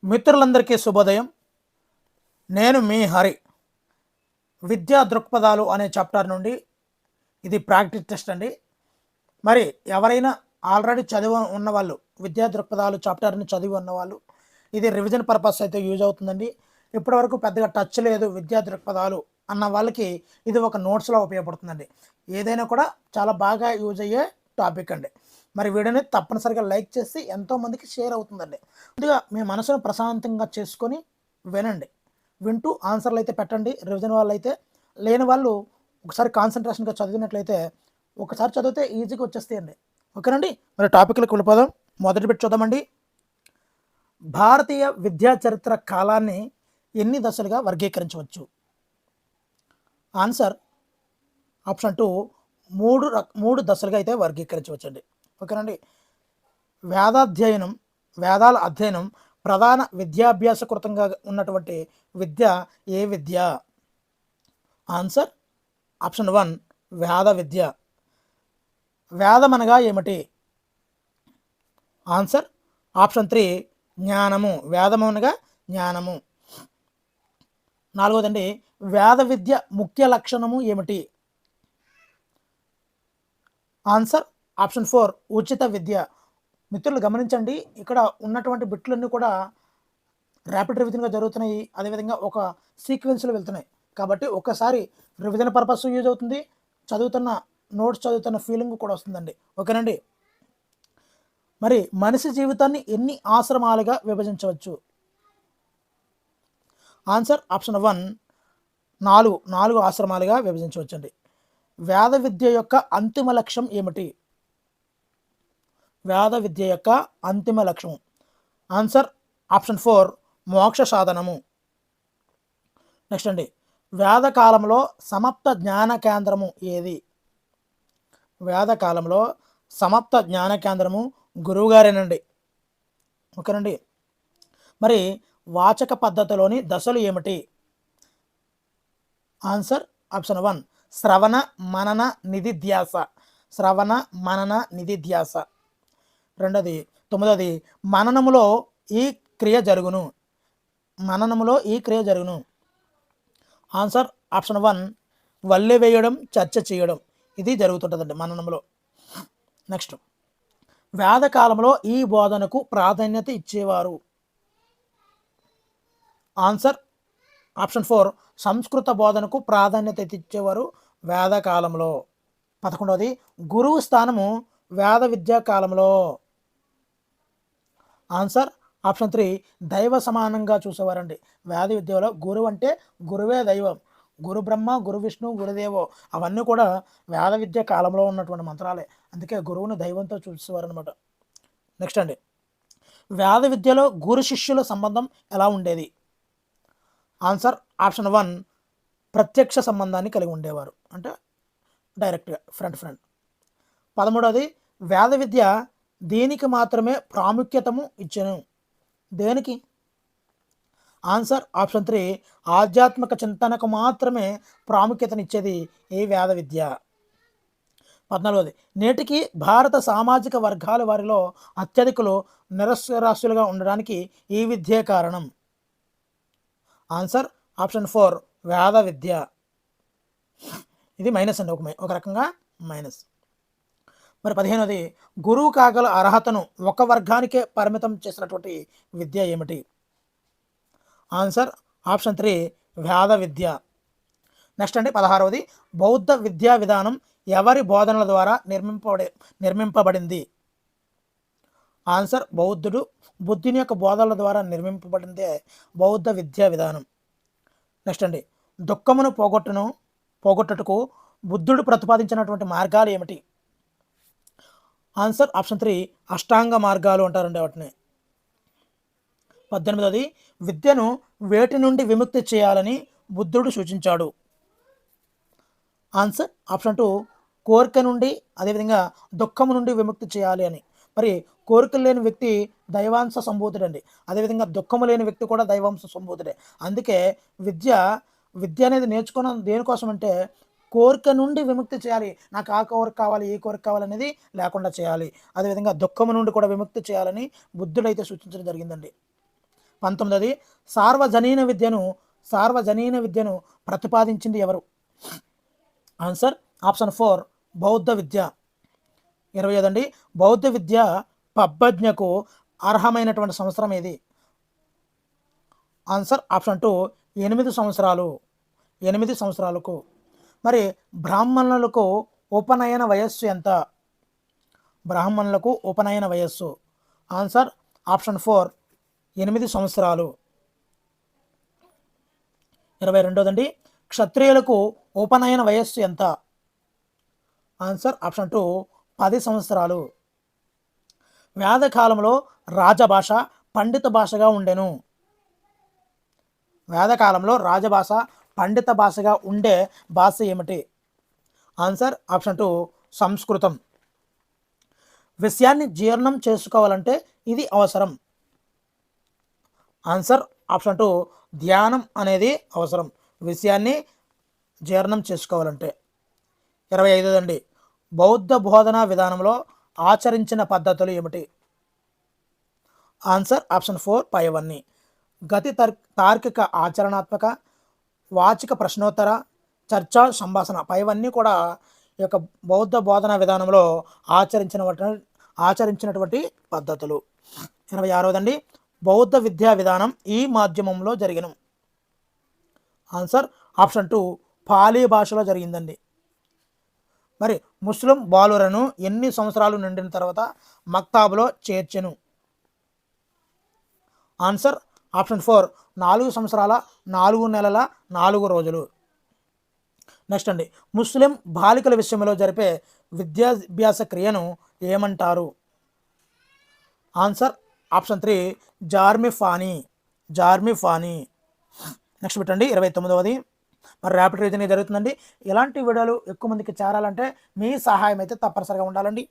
మిత్రులందరికీ శుభోదయం. నేను మీ హరి. విద్యా దృక్పథాలు అనే చాప్టర్ నుండి ఇది ప్రాక్టీస్ టెస్ట్ అండి. మరి ఎవరైనా ఆల్రెడీ చదివి ఉన్నవాళ్ళు, విద్యా దృక్పథాలు చాప్టర్ని చదివి ఉన్నవాళ్ళు, ఇది రివిజన్ పర్పస్ అయితే యూజ్ అవుతుందండి. ఇప్పటివరకు పెద్దగా టచ్ లేదు విద్యా దృక్పథాలు అన్న వాళ్ళకి ఇది ఒక నోట్స్లో ఉపయోగపడుతుందండి. ఏదైనా కూడా చాలా బాగా యూజ్ అయ్యే టాపిక్ అండి. మరి వీడియోని తప్పనిసరిగా లైక్ చేసి ఎంతోమందికి షేర్ అవుతుందండి. ముందుగా మీ మనసును ప్రశాంతంగా చేసుకొని వినండి. వింటూ ఆన్సర్లు అయితే పెట్టండి. రివిజన్ వాళ్ళు అయితే లేని వాళ్ళు ఒకసారి కాన్సన్ట్రేషన్గా చదివినట్లయితే ఒకసారి చదివితే ఈజీగా వచ్చేస్తాయండి. ఓకేనండి. మరి టాపిక్లకు వెళ్ళిపోదాం. మొదటి బిట్ చూద్దామండి. భారతీయ విద్యా చరిత్ర కాలాన్ని ఎన్ని దశలుగా వర్గీకరించవచ్చు? ఆన్సర్ ఆప్షన్ 2 మూడు దశలుగా అయితే వర్గీకరించవచ్చండి. ఓకేనండి. వేదాల అధ్యయనం ప్రధాన విద్యాభ్యాసకృతంగా ఉన్నటువంటి విద్య ఏ విద్య? ఆన్సర్ ఆప్షన్ 1 వేద విద్య. వేదం అనగా ఏమిటి? ఆన్సర్ ఆప్షన్ 3 జ్ఞానము. వేదము అనగా జ్ఞానము. నాలుగోదండి, వేద విద్య ముఖ్య లక్షణము ఏమిటి? ఆన్సర్ ఆప్షన్ 4 ఉచిత విద్య. మిత్రులు గమనించండి, ఇక్కడ ఉన్నటువంటి బిట్లన్నీ కూడా ర్యాపిడ్ రివిజన్గా జరుగుతున్నాయి. అదేవిధంగా ఒక సీక్వెన్స్లో వెళ్తున్నాయి. కాబట్టి ఒక్కసారి రివిజన్ పర్పస్ యూజ్ అవుతుంది, నోట్స్ చదువుతున్న ఫీలింగ్ కూడా వస్తుందండి. ఓకేనండి. మరి మనిషి జీవితాన్ని ఎన్ని ఆశ్రమాలుగా విభజించవచ్చు? ఆన్సర్ ఆప్షన్ 1 నాలుగు ఆశ్రమాలుగా విభజించవచ్చండి. వేద విద్య యొక్క అంతిమ లక్ష్యం ఏమిటి? వేద విద్య యొక్క అంతిమ లక్ష్యం ఆన్సర్ ఆప్షన్ 4 మోక్ష సాధనము. నెక్స్ట్ అండి, వేదకాలంలో సమాప్త జ్ఞాన కేంద్రము ఏది? వేదకాలంలో సమాప్త జ్ఞాన కేంద్రము గురువుగారేనండి. ఓకేనండి. మరి వాచక పద్ధతిలోని దశలు ఏమిటి? ఆన్సర్ ఆప్షన్ 1 శ్రవణ మనన నిధిధ్యాస. శ్రవణ మనన నిధిధ్యాస. రెండోది 9ది మననములో ఈ క్రియ జరుగును. మననములో ఈ క్రియ జరుగును. ఆన్సర్ ఆప్షన్ 1 వల్లె వేయడం, చర్చ చేయడం. ఇది జరుగుతుంటుందండి మననములో. నెక్స్ట్, వేదకాలంలో ఈ బోధనకు ప్రాధాన్యత ఇచ్చేవారు. ఆన్సర్ ఆప్షన్ 4 సంస్కృత బోధనకు ప్రాధాన్యత ఇచ్చేవారు వేదకాలంలో. 11వది గురువు స్థానము వేద విద్యా కాలంలో. ఆన్సర్ ఆప్షన్ 3 దైవ సమానంగా చూసేవారండి. వేద విద్యలో గురువు అంటే గురువే దైవం. గురు బ్రహ్మ, గురు విష్ణు, గురుదేవో అవన్నీ కూడా వేద విద్య కాలంలో ఉన్నటువంటి మంత్రాలే. అందుకే గురువుని దైవంతో చూసేవారు అనమాట. నెక్స్ట్ అండి, వేద విద్యలో గురు శిష్యుల సంబంధం ఎలా ఉండేది? ఆన్సర్ ఆప్షన్ 1 ప్రత్యక్ష సంబంధాన్ని కలిగి ఉండేవారు, అంటే డైరెక్ట్గా ఫ్రంట్. 13వది వేద విద్య దేనికి మాత్రమే ప్రాముఖ్యతము ఇచ్చెను? దేనికి? ఆన్సర్ ఆప్షన్ 3 ఆధ్యాత్మిక చింతనకు మాత్రమే ప్రాముఖ్యతనిచ్చేది ఈ వేద విద్య. 14వది నేటికి భారత సామాజిక వర్గాల వారిలో అత్యధికులు నిరక్షరాస్యులుగా ఉండడానికి ఈ విద్యే కారణం. ఆన్సర్ ఆప్షన్ 4 వేద విద్య. ఇది మైనస్ అండి, ఒక రకంగా మైనస్. మరి 15వది గురువు కాగల అర్హతను ఒక వర్గానికే పరిమితం చేసినటువంటి విద్య ఏమిటి? ఆన్సర్ ఆప్షన్ 3 వేద విద్య. నెక్స్ట్ అండి, 16వది బౌద్ధ విద్యా విధానం ఎవరి బోధనల ద్వారా నిర్మింపబడింది? ఆన్సర్ బుద్ధుని యొక్క బోధనల ద్వారా నిర్మింపబడిందే బౌద్ధ విద్యా విధానం. నెక్స్ట్ అండి, దుఃఖమును పోగొట్టుటకు బుద్ధుడు ప్రతిపాదించినటువంటి మార్గాలు ఏమిటి? ఆన్సర్ ఆప్షన్ 3 అష్టాంగ మార్గాలు అంటారండి వాటిని. 18వది విద్యను వేటి నుండి విముక్తి చేయాలని బుద్ధుడు సూచించాడు? ఆన్సర్ ఆప్షన్ 2 కోరిక నుండి, అదేవిధంగా దుఃఖము నుండి విముక్తి చేయాలి అని. మరి కోరికలు లేని వ్యక్తి దైవాంశ సంభూతుడండి. అదేవిధంగా దుఃఖము లేని వ్యక్తి కూడా దైవాంశ సంభూతుడే. అందుకే విద్య అనేది నేర్చుకున్న దేనికోసం అంటే కోరిక నుండి విముక్తి చేయాలి. నాకు ఆ కోరిక కావాలి, ఈ కోరిక కావాలనేది లేకుండా చేయాలి. అదేవిధంగా దుఃఖము నుండి కూడా విముక్తి చేయాలని బుద్ధుడైతే సూచించడం జరిగిందండి. 19ది సార్వజనీన విద్యను ప్రతిపాదించింది ఎవరు? ఆన్సర్ ఆప్షన్ 4 బౌద్ధ విద్య. 25 అండి, బౌద్ధ విద్య పబ్బజ్ఞకు అర్హమైనటువంటి సంవత్సరం ఏది? ఆన్సర్ ఆప్షన్ 2 8 సంవత్సరాలు. 8 సంవత్సరాలకు. మరి బ్రాహ్మణులకు ఉపనయన వయస్సు ఎంత? బ్రాహ్మణులకు ఉపనయన వయస్సు. ఆన్సర్ ఆప్షన్ 4 8 సంవత్సరాలు. 22దండి, క్షత్రియులకు ఉపనయన వయస్సు ఎంత? ఆన్సర్ ఆప్షన్ 2 10 సంవత్సరాలు. వేదకాలంలో రాజభాష పండిత భాషగా ఉండెను. వేదకాలంలో రాజభాష పండిత భాషగా ఉండే భాష ఏమిటి? ఆన్సర్ ఆప్షన్ 2 సంస్కృతం. విషయాన్ని జీర్ణం చేసుకోవాలంటే ఇది అవసరం. ఆన్సర్ ఆప్షన్ 2 ధ్యానం అనేది అవసరం విషయాన్ని జీర్ణం చేసుకోవాలంటే. 25 అండి, బౌద్ధ బోధనా విధానంలో ఆచరించిన పద్ధతులు ఏమిటి? ఆన్సర్ ఆప్షన్ 4 పైవన్నీ. గతి తార్కిక ఆచరణాత్మక, వాచిక ప్రశ్నోత్తర, చర్చా సంభాషణ పైవన్నీ కూడా ఈ యొక్క బౌద్ధ బోధనా విధానంలో ఆచరించినటువంటి పద్ధతులు. 26దండి, బౌద్ధ విద్యా విధానం ఈ మాధ్యమంలో జరిగిన? ఆన్సర్ ఆప్షన్ 2 పాలీ భాషలో జరిగిందండి. మరి ముస్లిం బాలురను ఎన్ని సంవత్సరాలు నిండిన తర్వాత మక్తాబులో చేర్చెను? ఆన్సర్ ఆప్షన్ 4 4 సంవత్సరాల 4 నెలల 4 రోజులు. నెక్స్ట్ అండి, ముస్లిం బాలికల విషయంలో జరిపే విద్యాభ్యాస క్రియను ఏమంటారు? Answer option 3 జార్మిఫానీ. నెక్స్ట్ పెట్టండి 29వది. మరి ర్యాపిడ్ రీజనింగ్ జరుగుతుందండి. ఇలాంటి వీడియోలు ఎక్కువ మందికి చేరాలంటే మీ సహాయం అయితే తప్పనిసరిగా ఉండాలండి.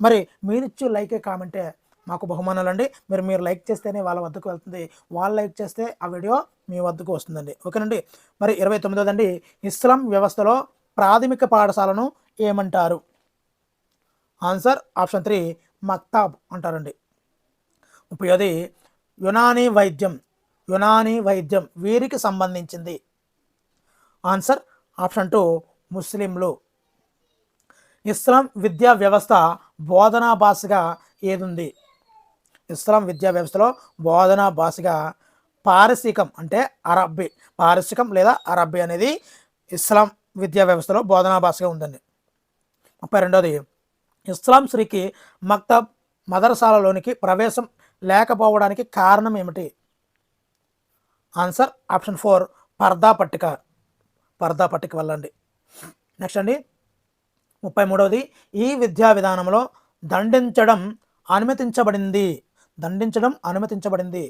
మరి మీరిచ్చే లైకే కామెంటే మాకు బహుమానాలు అండి. మీరు లైక్ చేస్తేనే వాళ్ళ వద్దకు వెళ్తుంది, వాళ్ళు లైక్ చేస్తే ఆ వీడియో మీ వద్దకు వస్తుందండి. ఓకేనండి. మరి 29వదండి, ఇస్లాం వ్యవస్థలో ప్రాథమిక పాఠశాలను ఏమంటారు? ఆన్సర్ ఆప్షన్ 3 మక్తాబ్ అంటారండి. 30ది, యునానీ వైద్యం వీరికి సంబంధించింది? ఆన్సర్ ఆప్షన్ 2 ముస్లింలు. ఇస్లాం విద్యా వ్యవస్థ బోధనా భాషగా ఏదుంది? ఇస్లాం విద్యా వ్యవస్థలో బోధనా భాషగా పారసీకం అంటే అరబ్బీ, పారసీకం లేదా అరబ్బీ అనేది ఇస్లాం విద్యా వ్యవస్థలో బోధనా భాషగా ఉందండి. 32ది, ఇస్లాం స్త్రీకి మక్తబ్ మదర్సాలలోనికి ప్రవేశం లేకపోవడానికి కారణం ఏమిటి? ఆన్సర్ ఆప్షన్ 4 పర్దా పట్టిక వల్ల అండి. నెక్స్ట్ అండి 33వది, ఈ విద్యా విధానంలో దండించడం అనుమతించబడింది.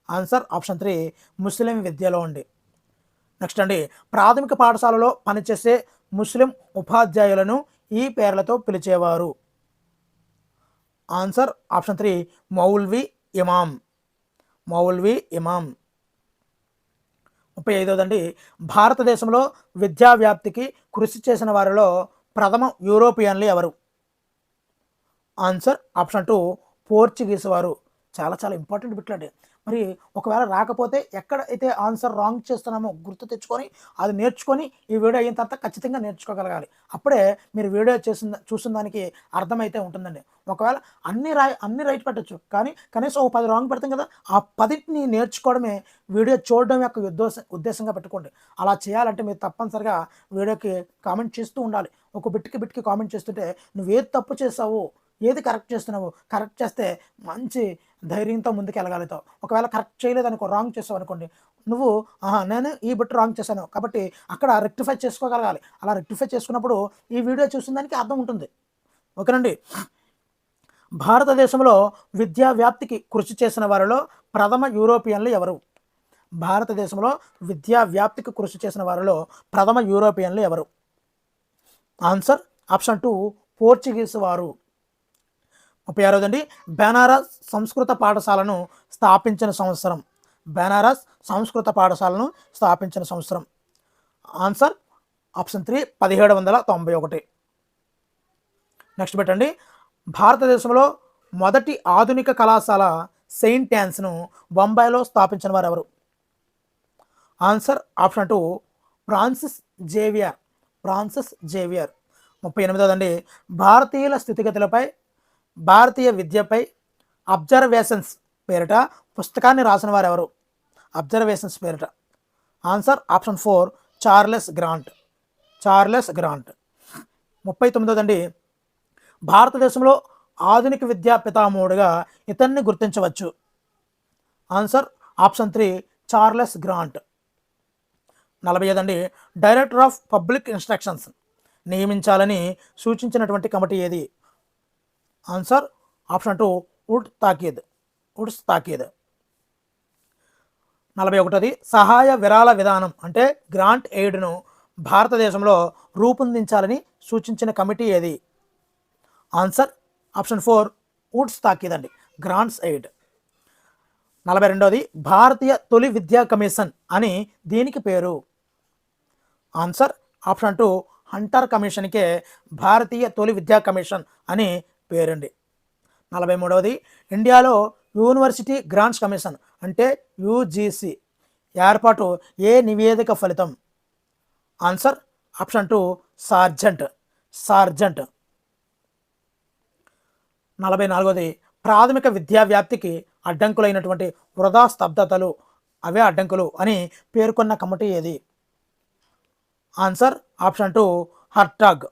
ఆన్సర్ ఆప్షన్ 3 ముస్లిం విద్యలో అండి. నెక్స్ట్ అండి, ప్రాథమిక పాఠశాలలో పనిచేసే ముస్లిం ఉపాధ్యాయులను ఈ పేర్లతో పిలిచేవారు? ఆన్సర్ ఆప్షన్ 3 మౌల్వీ ఇమాం. 35వదండి, భారతదేశంలో విద్యా వ్యాప్తికి కృషి చేసిన వారిలో ప్రథమ యూరోపియన్లు ఎవరు? ఆన్సర్ ఆప్షన్ 2 పోర్చుగీస్ వారు. చాలా చాలా ఇంపార్టెంట్ బిట్లండి. మరి ఒకవేళ రాకపోతే ఎక్కడైతే ఆన్సర్ రాంగ్ చేస్తున్నామో గుర్తు తెచ్చుకొని అది నేర్చుకొని ఈ వీడియో అయిన తర్వాత ఖచ్చితంగా నేర్చుకోగలగాలి. అప్పుడే మీరు వీడియో చూసిన దానికి అర్థమైతే ఉంటుందండి. ఒకవేళ అన్ని రైట్ పెట్టచ్చు, కానీ కనీసం 10 రాంగ్ పెడతాం కదా, ఆ 10ని నేర్చుకోవడమే వీడియో చూడడం యొక్క ఉద్దేశంగా పెట్టుకోండి. అలా చేయాలంటే మీరు తప్పనిసరిగా వీడియోకి కామెంట్ చేస్తూ ఉండాలి. ఒక బిట్కి కామెంట్ చేస్తుంటే నువ్వేది తప్పు చేసావు, ఏది కరెక్ట్ చేస్తున్నావు, కరెక్ట్ చేస్తే మంచి ధైర్యంతో ముందుకు వెళ్ళగలుగుతావు. ఒకవేళ కరెక్ట్ చేయలేదనుకో, రాంగ్ చేసావు అనుకోండి, నువ్వు నేను ఈ బిట్ రాంగ్ చేశాను కాబట్టి అక్కడ రెక్టిఫై చేసుకోగలగాలి. అలా రెక్టిఫై చేసుకున్నప్పుడు ఈ వీడియో చూసిన దానికి అర్థం ఉంటుంది. ఓకేనండి. భారతదేశంలో విద్యా వ్యాప్తికి కృషి చేసిన వారిలో ప్రథమ యూరోపియన్లు ఎవరు? భారతదేశంలో విద్యా వ్యాప్తికి కృషి చేసిన వారిలో ప్రథమ యూరోపియన్లు ఎవరు? ఆన్సర్ ఆప్షన్ 2 పోర్చుగీస్ వారు. 36వదండి, బెనారస్ సంస్కృత పాఠశాలను స్థాపించిన సంవత్సరం? Answer option 3 1791. నెక్స్ట్ పెట్టండి, భారతదేశంలో మొదటి ఆధునిక కళాశాల సెయింట్ యాన్స్ను బొంబాయిలో స్థాపించిన వారు ఎవరు? Answer option 2 Francis Xavier. Francis Xavier. 38దండి, భారతీయుల స్థితిగతులపై భారతీయ విద్యపై అబ్జర్వేషన్స్ పేరిట పుస్తకాన్ని రాసిన వారు ఎవరు? అబ్జర్వేషన్స్ పేరిట. Answer option 4 Charles Grant. Charles Grant. 39దండి, భారతదేశంలో ఆధునిక విద్యా పితామహుడుగా ఇతన్ని గుర్తించవచ్చు. Answer option 3 Charles Grant. 45దండి, డైరెక్టర్ ఆఫ్ పబ్లిక్ ఇన్స్ట్రక్షన్స్ నియమించాలని సూచించినటువంటి కమిటీ ఏది? ఆన్సర్ ఆప్షన్ 2 వుడ్స్ తాకీద్. 41ది, సహాయ విరాళ విధానం అంటే గ్రాంట్ ఎయిడ్ను భారతదేశంలో రూపొందించాలని సూచించిన కమిటీ ఏది? ఆన్సర్ ఆప్షన్ 4 వుడ్స్ తాకీద్ అండి, గ్రాంట్స్ ఎయిడ్. 42ది, భారతీయ తొలి విద్యా కమిషన్ అని దీనికి పేరు? ఆన్సర్ ఆప్షన్ 2 హంటర్ కమిషన్కే భారతీయ తొలి విద్యా కమిషన్ అని పేరండి. 43వది, ఇండియాలో యూనివర్సిటీ గ్రాంట్స్ కమిషన్ అంటే యూజీసీ ఏర్పాటు ఏ నివేదిక ఫలితం? Answer option 2 sergeant. 44వది, ప్రాథమిక విద్యా వ్యాప్తికి అడ్డంకులైనటువంటి వృధా స్తబ్దతలు అవే అడ్డంకులు అని పేర్కొన్న కమిటీ ఏది? Answer option 2 హర్టాగ్.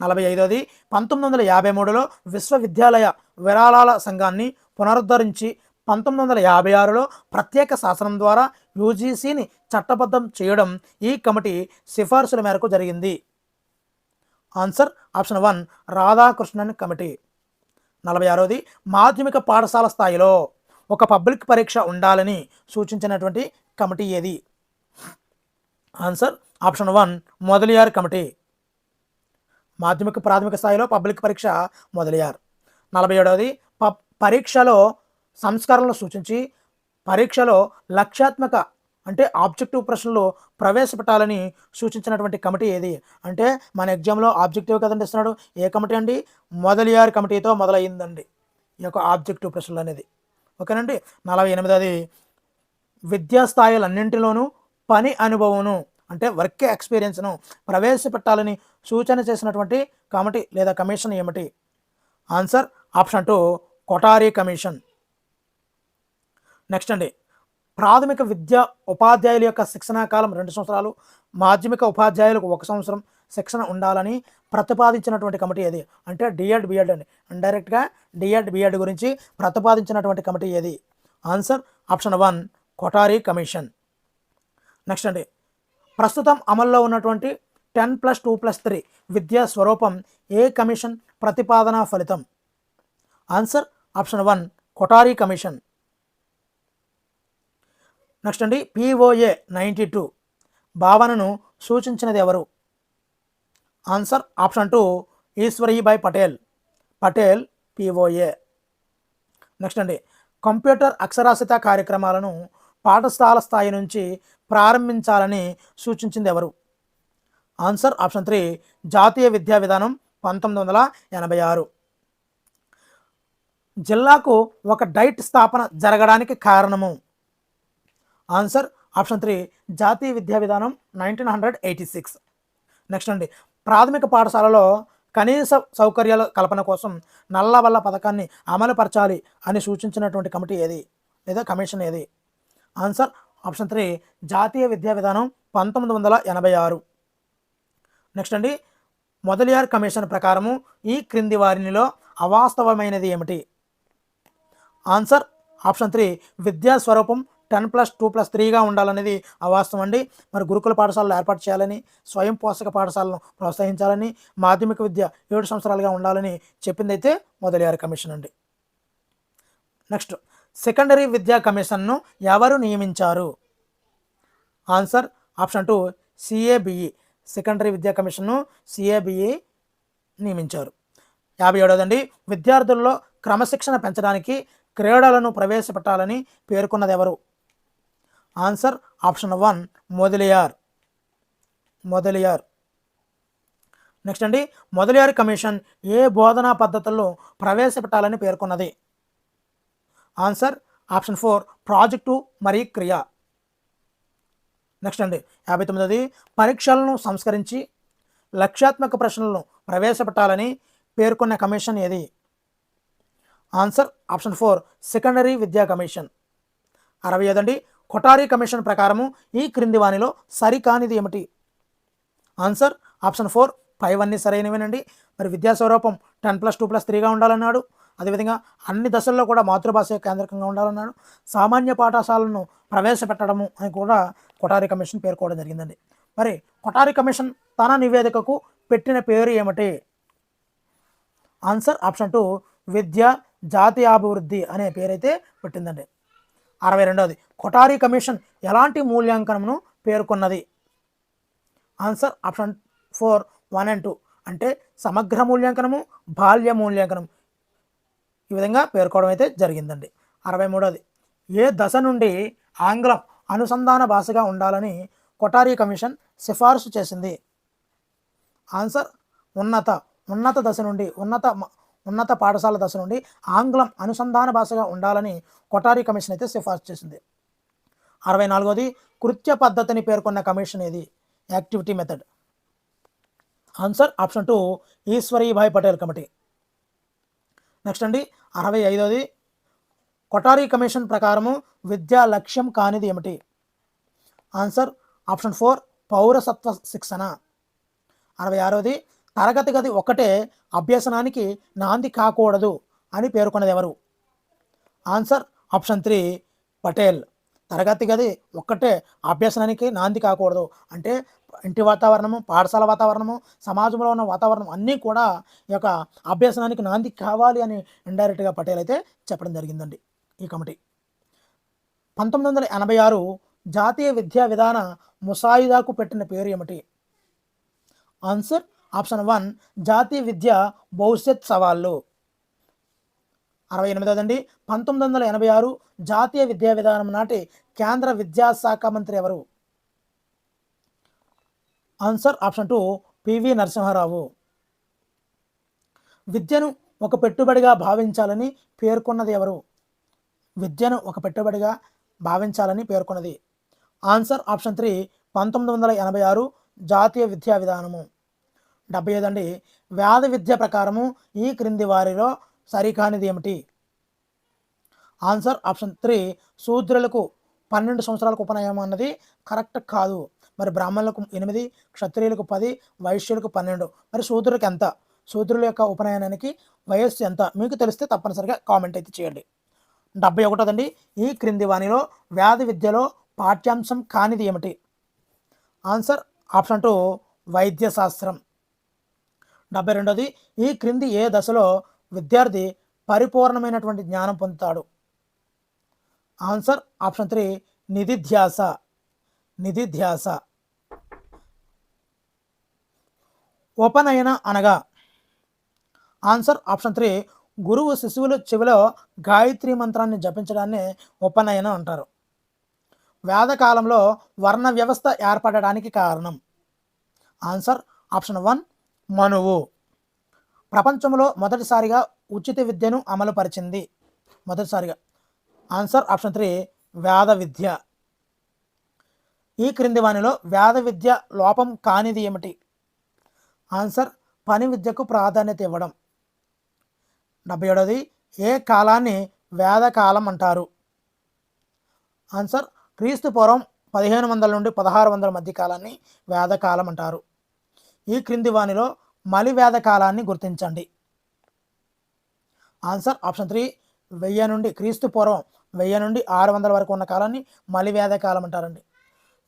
45వది, 1953లో విశ్వవిద్యాలయ విరాళాల సంఘాన్ని పునరుద్ధరించి 1956లో ప్రత్యేక శాసనం ద్వారా యూజీసీని చట్టబద్ధం చేయడం ఈ కమిటీ సిఫార్సుల మేరకు జరిగింది. Answer option 1 Radhakrishnan committee. 46వది, మాధ్యమిక పాఠశాల స్థాయిలో ఒక పబ్లిక్ పరీక్ష ఉండాలని సూచించినటువంటి కమిటీ ఏది? Answer option 1 Mudaliar committee. మాధ్యమిక ప్రాథమిక స్థాయిలో పబ్లిక్ పరీక్ష మొదలియార్. 47వది, పరీక్షలో సంస్కరణలు సూచించి పరీక్షలో లక్ష్యాత్మక అంటే ఆబ్జెక్టివ్ ప్రశ్నలు ప్రవేశపెట్టాలని సూచించినటువంటి కమిటీ ఏది? అంటే మన ఎగ్జామ్లో ఆబ్జెక్టివ్ కదండి ఇస్తున్నాడు, ఏ కమిటీ అండి? మొదలియార్ కమిటీతో మొదలయ్యిందండి ఈ యొక్క ఆబ్జెక్టివ్ ప్రశ్నలు అనేది. ఓకేనండి. 48వది, విద్యా స్థాయిలన్నింటిలోనూ పని అనుభవమును అంటే వర్క్ ఎక్స్పీరియన్స్ను ప్రవేశపెట్టాలని సూచన చేసినటువంటి కమిటీ లేదా కమిషన్ ఏమిటి? Answer option 2 Kothari commission. Next అండి, ప్రాథమిక విద్యా ఉపాధ్యాయుల యొక్క శిక్షణా కాలం 2 సంవత్సరాలు, మాధ్యమిక ఉపాధ్యాయులకు 1 సంవత్సరం శిక్షణ ఉండాలని ప్రతిపాదించినటువంటి కమిటీ ఏది? అంటే డిఎడ్ బిఎడ్ అండి, ఇండైరెక్ట్గా డిఎడ్ బిఎడ్ గురించి ప్రతిపాదించినటువంటి కమిటీ ఏది? Answer option 1 Kothari commission. Next అండి, ప్రస్తుతం అమల్లో ఉన్నటువంటి 10+2+3 విద్యా స్వరూపం ఏ కమిషన్ ప్రతిపాదన ఫలితం? Answer option 1 Kothari commission. Next అండి, POA 92 భావనను సూచించినది ఎవరు? Answer option 2 Eswaribai Patel POA. Next అండి, కంప్యూటర్ అక్షరాస్యత కార్యక్రమాలను పాఠశాల స్థాయి నుంచి ప్రారంభించాలని సూచించింది ఎవరు? ఆన్సర్ ఆప్షన్ 3 జాతీయ విద్యా విధానం 1986. జిల్లాకు ఒక డైట్ స్థాపన జరగడానికి కారణము? ఆన్సర్ ఆప్షన్ 3 జాతీయ విద్యా విధానం 1986. నెక్స్ట్ అండి, ప్రాథమిక పాఠశాలలో కనీస సౌకర్యాల కల్పన కోసం నల్లబల్ల పథకాన్ని అమలుపరచాలి అని సూచించినటువంటి కమిటీ ఏది లేదా కమిషన్ ఏది? ఆన్సర్ ఆప్షన్ 3 జాతీయ విద్యా విధానం 1986. నెక్స్ట్ అండి, మొదలియార్ కమిషన్ ప్రకారము ఈ క్రింది వారినిలో అవాస్తవమైనది ఏమిటి? ఆన్సర్ ఆప్షన్ 3 విద్యా స్వరూపం 10+2+3గా ఉండాలనేది అవాస్తవం అండి. మరి గురుకుల పాఠశాలలో ఏర్పాటు చేయాలని, స్వయం పోషక పాఠశాలను ప్రోత్సహించాలని, మాధ్యమిక విద్య 7 సంవత్సరాలుగా ఉండాలని చెప్పిందైతే మొదలియార్ కమిషన్ అండి. నెక్స్ట్, సెకండరీ విద్యా కమిషన్ను ఎవరు నియమించారు? Answer option 2 CABE. సెకండరీ విద్యా కమిషన్ను CABE నియమించారు. 57వదండి, విద్యార్థుల్లో క్రమశిక్షణ పెంచడానికి క్రీడలను ప్రవేశపెట్టాలని పేర్కొన్నది ఎవరు? Answer option 1 Mudaliar. నెక్స్ట్ అండి, మొదలియార్ కమిషన్ ఏ బోధనా పద్ధతుల్లో ప్రవేశపెట్టాలని పేర్కొన్నది? ఆన్సర్ ఆప్షన్ 4 ప్రాజెక్టు మరియు క్రియ. నెక్స్ట్ అండి 59ది పరీక్షలను సంస్కరించి లక్ష్యాత్మక ప్రశ్నలను ప్రవేశపెట్టాలని పేర్కొన్న కమిషన్ ఏది? ఆన్సర్ ఆప్షన్ 4 సెకండరీ విద్యా కమిషన్. 65 అండి కొఠారి కమిషన్ ప్రకారము ఈ క్రింది వానిలో సరికానిది ఏమిటి? ఆన్సర్ ఆప్షన్ 4 పైవన్నీ సరైనవేనండి. మరి విద్యాస్వరూపం 10+2+3గా ఉండాలన్నాడు. అదేవిధంగా అన్ని దశల్లో కూడా మాతృభాష కేంద్రకంగా ఉండాలన్నాడు. సామాన్య పాఠశాలను ప్రవేశపెట్టడము అని కూడా కొఠారి కమిషన్ పేర్కోవడం జరిగిందండి. మరి కొఠారి కమిషన్ తన నివేదికకు పెట్టిన పేరు ఏమిటి? ఆన్సర్ ఆప్షన్ 2 విద్య జాతీయాభివృద్ధి అనే పేరైతే పెట్టిందండి. 62ది కొఠారి కమిషన్ ఎలాంటి మూల్యాంకనమును పేర్కొన్నది? ఆన్సర్ ఆప్షన్ 4 1 and 2 అంటే సమగ్ర మూల్యాంకనము, బాల్య మూల్యాంకనం ఈ విధంగా పేర్కోవడం అయితే జరిగిందండి. 63ది ఏ దశ నుండి ఆంగ్లం అనుసంధాన భాషగా ఉండాలని కొఠారి కమిషన్ సిఫార్సు చేసింది? ఆన్సర్ ఉన్నత దశ నుండి ఉన్నత పాఠశాల దశ నుండి ఆంగ్లం అనుసంధాన భాషగా ఉండాలని కొఠారి కమిషన్ అయితే సిఫార్సు చేసింది. 64ది కృత్య పద్ధతిని పేర్కొన్న కమిషన్ ఏది? Activity method. Answer option 2 Ishwarbhai Patel committee. Next అండి 65ది కొఠారి కమిషన్ ప్రకారము విద్యా లక్ష్యం కానిది ఏమిటి? ఆన్సర్ ఆప్షన్ 4 పౌరసత్వ శిక్షణ. 66ది తరగతి గది ఒక్కటే అభ్యసనానికి నాంది కాకూడదు అని పేర్కొన్నది ఎవరు? Answer option 3 Patel. తరగతి గది ఒక్కటే అభ్యసనానికి నాంది కాకూడదు అంటే ఇంటి వాతావరణము, పాఠశాల వాతావరణము, సమాజంలో ఉన్న వాతావరణం అన్నీ కూడా ఈ యొక్క అభ్యసనానికి నాంది కావాలి అని ఇండైరెక్ట్గా పటేల్ అయితే చెప్పడం జరిగిందండి ఈ కమిటీ. 1986 జాతీయ విద్యా విధాన ముసాయిదాకు పెట్టిన పేరు ఏమిటి? ఆన్సర్ ఆప్షన్ 1 జాతీయ విద్య భవిష్యత్ సవాళ్ళు. 68దండి 1986 జాతీయ విద్యా విధానం నాటి కేంద్ర విద్యాశాఖ మంత్రి ఎవరు? Answer option 2 PV Narasimha Rao. విద్యను ఒక పెట్టుబడిగా భావించాలని పేర్కొన్నది ఎవరు? విద్యను ఒక పెట్టుబడిగా భావించాలని పేర్కొన్నది ఆన్సర్ ఆప్షన్ 3 1986 జాతీయ విద్యా విధానము. 75 అండి వేద విద్య ప్రకారము ఈ క్రింది వారిలో సరికానిది ఏమిటి? ఆన్సర్ ఆప్షన్ 3 శూద్రులకు 12 సంవత్సరాలకు ఉపనయనం అన్నది కరెక్ట్ కాదు. మరి బ్రాహ్మణులకు 8, క్షత్రియులకు 10, వైశ్యులకు 12. మరి శూద్రులకు ఎంత? శూద్రుల యొక్క ఉపనయనానికి వయస్సు ఎంత? మీకు తెలిస్తే తప్పనిసరిగా కామెంట్ అయితే చేయండి. 71దండి ఈ క్రింది వానిలో వేద విద్యలో పాఠ్యాంశం కానిది ఏమిటి? ఆన్సర్ ఆప్షన్ 2 వైద్య శాస్త్రం. 72ది ఈ క్రింది ఏ దశలో విద్యార్థి పరిపూర్ణమైనటువంటి జ్ఞానం పొందుతాడు? Answer option 3 నిధిధ్యాస. ఉపనయన అనగా? ఆన్సర్ ఆప్షన్ 3 గురువు శిశువుల చెవిలో గాయత్రి మంత్రాన్ని జపించడాన్ని ఉపనయనం అంటారు. వేదకాలంలో వర్ణ వ్యవస్థ ఏర్పడడానికి కారణం? ఆన్సర్ ఆప్షన్ 1 మనువు. ప్రపంచంలో మొదటిసారిగా ఉచిత విద్యను అమలుపరిచింది మొదటిసారిగా? ఆన్సర్ ఆప్షన్ 3 వేద విద్య. ఈ క్రింది వానిలో వేద విద్య లోపం కానిది ఏమిటి? ఆన్సర్ పని విద్యకు ప్రాధాన్యత ఇవ్వడం. 77ది ఏ కాలాన్ని వేదకాలం అంటారు? ఆన్సర్ క్రీస్తు పూర్వం 1500 నుండి 1600 మధ్య కాలాన్ని వేదకాలం అంటారు. ఈ క్రింది వానిలో మలి వేద కాలాన్ని గుర్తించండి. ఆన్సర్ ఆప్షన్ 3 1000 నుండి క్రీస్తు పూర్వం 1000 నుండి 600 వరకు ఉన్న కాలాన్ని మలి వేద కాలం అంటారండి.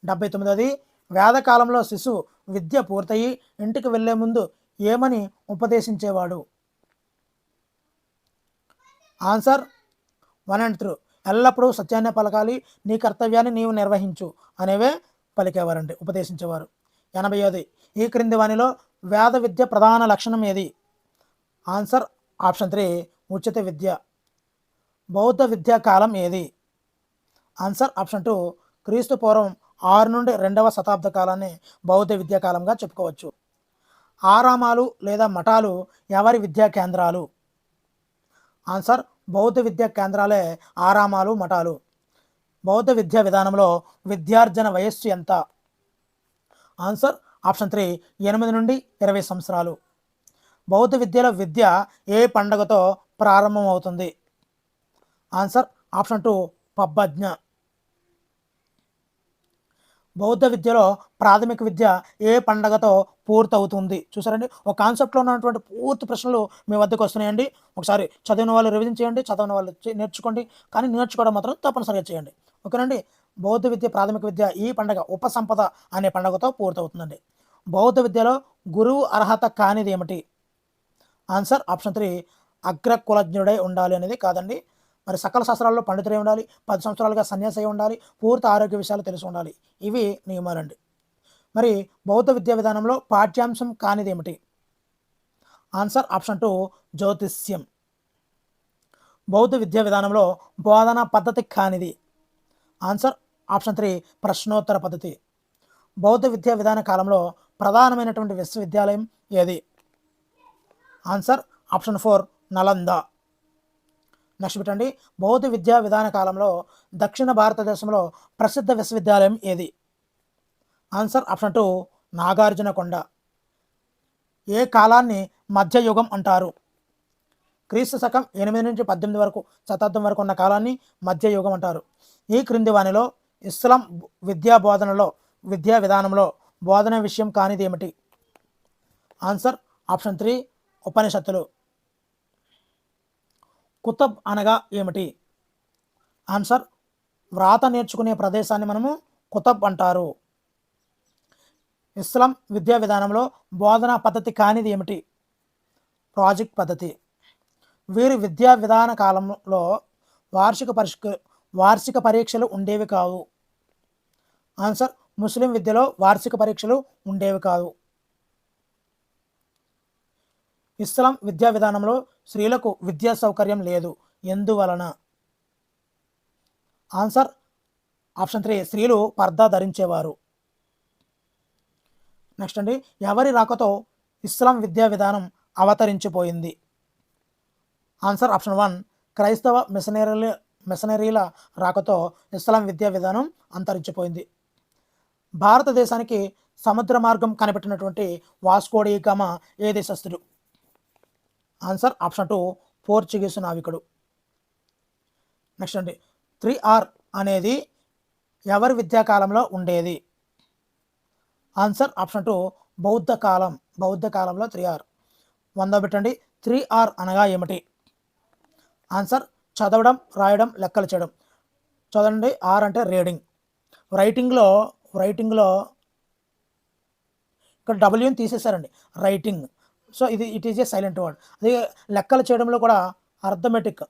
79ది వేదకాలంలో శిశువు విద్య పూర్తయి ఇంటికి వెళ్లే ముందు ఏమని ఉపదేశించేవాడు? ఆన్సర్ 1 and 3 ఎల్లప్పుడూ సత్యాన్ని పలకాలి, నీ కర్తవ్యాన్ని నీవు నిర్వహించు అనేవే పలికేవారండి, ఉపదేశించేవారు. 80ది ఈ క్రింది వానిలో వేద విద్య ప్రధాన లక్షణం ఏది? ఆన్సర్ ఆప్షన్ 3 ఉచిత విద్య. బౌద్ధ విద్యా కాలం ఏది? ఆన్సర్ ఆప్షన్ 2 క్రీస్తు పూర్వం 6 నుండి 2వ శతాబ్ద కాలాన్ని బౌద్ధ విద్యాకాలంగా చెప్పుకోవచ్చు. ఆరామాలు లేదా మఠాలు ఎవరి విద్యా కేంద్రాలు? ఆన్సర్ బౌద్ధ విద్యా కేంద్రాలే ఆరామాలు మఠాలు. బౌద్ధ విద్యా విధానంలో విద్యార్జన వయస్సు ఎంత? ఆన్సర్ ఆప్షన్ 3 8 నుండి 20 సంవత్సరాలు. బౌద్ధ విద్యలో విద్య ఏ పండగతో ప్రారంభమవుతుంది? Answer option 2 పబ్బజ్ఞ. బౌద్ధ విద్యలో ప్రాథమిక విద్య ఏ పండగతో పూర్తవుతుంది? చూసారండి, ఒక కాన్సెప్ట్లో ఉన్నటువంటి పూర్తి ప్రశ్నలు మీ వద్దకు వస్తున్నాయండి. ఒకసారి చదివిన వాళ్ళు రివిజన్ చేయండి, చదివిన వాళ్ళు నేర్చుకోండి, కానీ నేర్చుకోవడం మాత్రం తప్పనిసరిగా చేయండి. ఓకేనండి. బౌద్ధ విద్య ప్రాథమిక విద్య ఈ పండగ ఉపసంపద అనే పండగతో పూర్తవుతుందండి. బౌద్ధ విద్యలో గురువు అర్హత కానిది ఏమిటి? ఆన్సర్ ఆప్షన్ 3 అగ్రకులజ్ఞుడై ఉండాలి అనేది కాదండి. మరి సకల శాస్త్రాల్లో పండితుడై ఉండాలి, 10 సంవత్సరాలుగా సన్యాసి అయి ఉండాలి, పూర్తి ఆరోగ్య విషయాలు తెలిసి ఉండాలి. ఇవి నియమాలండి. మరి బౌద్ధ విద్యా విధానంలో పాఠ్యాంశం కానిది ఏమిటి? ఆన్సర్ ఆప్షన్ 2 జ్యోతిష్యం. బౌద్ధ విద్యా విధానంలో బోధనా పద్ధతి కానిది? ఆన్సర్ ఆప్షన్ 3 ప్రశ్నోత్తర పద్ధతి. బౌద్ధ విద్యా విధాన కాలంలో ప్రధానమైనటువంటి విశ్వవిద్యాలయం ఏది? Answer option 4 Nalanda. నెక్స్ట్ పెట్టండి, బౌద్ధ విద్యా విధాన కాలంలో దక్షిణ భారతదేశంలో ప్రసిద్ధ విశ్వవిద్యాలయం ఏది? Answer option 2 Nagarjunakonda. ఏ కాలాన్ని మధ్యయుగం అంటారు? క్రీస్తు శకం 8 నుంచి 18 వరకు శతాబ్దం వరకు ఉన్న కాలాన్ని మధ్యయుగం అంటారు. ఈ క్రింది వానిలో ఇస్లాం విద్యా విధానంలో బోధన విషయం కానిది ఏమిటి? ఆన్సర్ ఆప్షన్ 3 ఉపనిషత్తులు. కుతబ్ అనగా ఏమిటి? ఆన్సర్ వ్రాత నేర్చుకునే ప్రదేశాన్ని మనము కుతబ్ అంటారు. ఇస్లాం విద్యా విధానంలో బోధనా పద్ధతి కానిది ఏమిటి? ప్రాజెక్ట్ పద్ధతి. వీరి విద్యా విధాన కాలంలో వార్షిక పరీక్షలు ఉండేవి కావు. ఆన్సర్ ముస్లిం విద్యలో వార్షిక పరీక్షలు ఉండేవి కాదు. ఇస్లాం విద్యా విధానంలో స్త్రీలకు విద్యా సౌకర్యం లేదు, ఎందువలన? ఆన్సర్ ఆప్షన్ 3 స్త్రీలు పర్దా ధరించేవారు. నెక్స్ట్ అండి, ఎవరి రాకతో ఇస్లాం విద్యా విధానం అవతరించిపోయింది? ఆన్సర్ ఆప్షన్ 1 క్రైస్తవ మిషనరీల రాకతో ఇస్లాం విద్యా విధానం అంతరించిపోయింది. భారతదేశానికి సముద్ర మార్గం కనిపెట్టినటువంటి వాస్కో డి గామా ఏ దేశస్థుడు? ఆన్సర్ ఆప్షన్ 2 పోర్చుగీసు నావికుడు. నెక్స్ట్ అండి, 3R అనేది ఎవరి విద్యాకాలంలో ఉండేది? ఆన్సర్ ఆప్షన్ 2 బౌద్ధ కాలంలో 3R. 100 పెట్టండి, 3R అనగా ఏమిటి? ఆన్సర్ చదవడం, రాయడం, లెక్కలు చేయడం. చదవండి, R అంటే రీడింగ్. రైటింగ్లో ఇక్కడ డబ్ల్యూని తీసేశారండి, writing. So it is a silent word. అదే లెక్కలు చేయడంలో కూడా అర్థమెటిక్.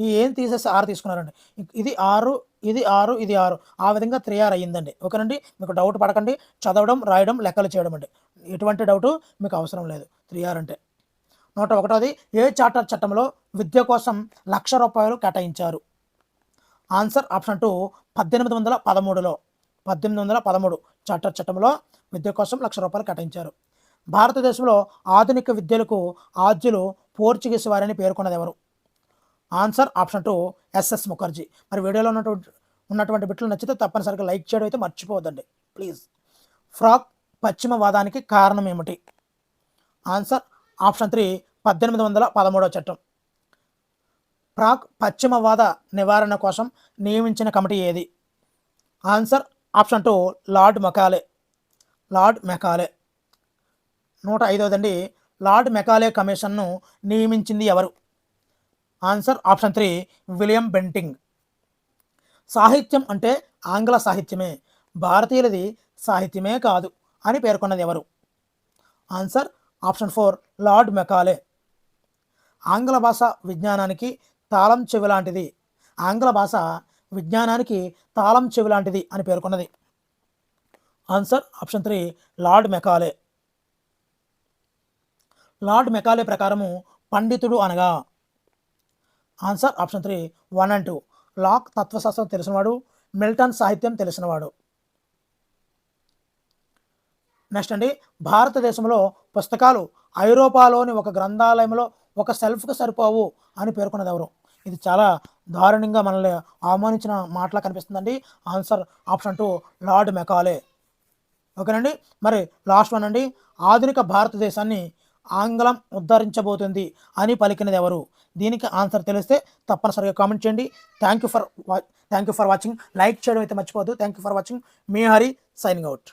ఈ ఏం తీసేసి 6 తీసుకున్నారండి. ఇది 6, ఇది 6, ఇది 6, ఆ విధంగా 3R అయ్యిందండి. ఓకేనండి, మీకు డౌట్ పడకండి. చదవడం, రాయడం, లెక్కలు చేయడం అండి, ఎటువంటి డౌటు మీకు అవసరం లేదు. 3R అంటే 101ది, ఏ చార్టర్ చట్టంలో విద్య కోసం ₹1,00,000 కేటాయించారు? Answer option 2 1813లో. 1813 చార్టర్ చట్టంలో విద్య కోసం ₹1,00,000 కేటాయించారు. భారతదేశంలో ఆధునిక విద్యలకు ఆద్యులు పోర్చుగీస్ వారిని పేర్కొన్నది ఎవరు? Answer option 2 SS Mukherjee. మరి వీడియోలో ఉన్నటువంటి బిట్లు నచ్చితే తప్పనిసరిగా లైక్ చేయడం అయితే మర్చిపోవద్దండి ప్లీజ్. ఫ్రాక్ పశ్చిమవాదానికి కారణం ఏమిటి? ఆన్సర్ ఆప్షన్ 3 1813 చట్టం. ప్రాక్ పశ్చిమవాద నివారణ కోసం నియమించిన కమిటీ ఏది? Answer option 2 Lord Macaulay. 105దండి, లార్డ్ మెకాలే కమిషన్ను నియమించింది ఎవరు? Answer option 3 William Bentinck. సాహిత్యం అంటే ఆంగ్ల సాహిత్యమే, భారతీయులది సాహిత్యమే కాదు అని పేర్కొన్నది ఎవరు? Answer option 4 lord Macaulay. ఆంగ్ల భాష విజ్ఞానానికి తాళం చెవి లాంటిది అని పేర్కొన్నది? Answer option 3 lord Macaulay. Lord Macaulay ప్రకారము పండితుడు అనగా? Answer option 3 1 and 2. లాక్ తత్వశాస్త్రం తెలిసినవాడు, మిల్టన్ సాహిత్యం తెలిసినవాడు. నెక్స్ట్ అండి, భారతదేశంలో పుస్తకాలు ఐరోపాలోని ఒక గ్రంథాలయంలో ఒక సెల్ఫ్కి సరిపోవు అని పేర్కొన్నది ఎవరు? ఇది చాలా దారుణంగా మనల్ని అవమానించిన మాటలా కనిపిస్తుందండి. Answer option 2 Lord Macaulay. ఓకేనండి. మరి లాస్ట్ వన్ అండి. ఆధునిక భారతదేశాన్ని ఆంగ్లం ఉద్ధరించబోతుంది అని పలికినది ఎవరు? దీనికి ఆన్సర్ తెలిస్తే తప్పనిసరిగా కామెంట్ చేయండి. Thank you for watching. Like చేయడం అయితే మర్చిపోవద్దు. Thank you for watching. Me Hari signing out.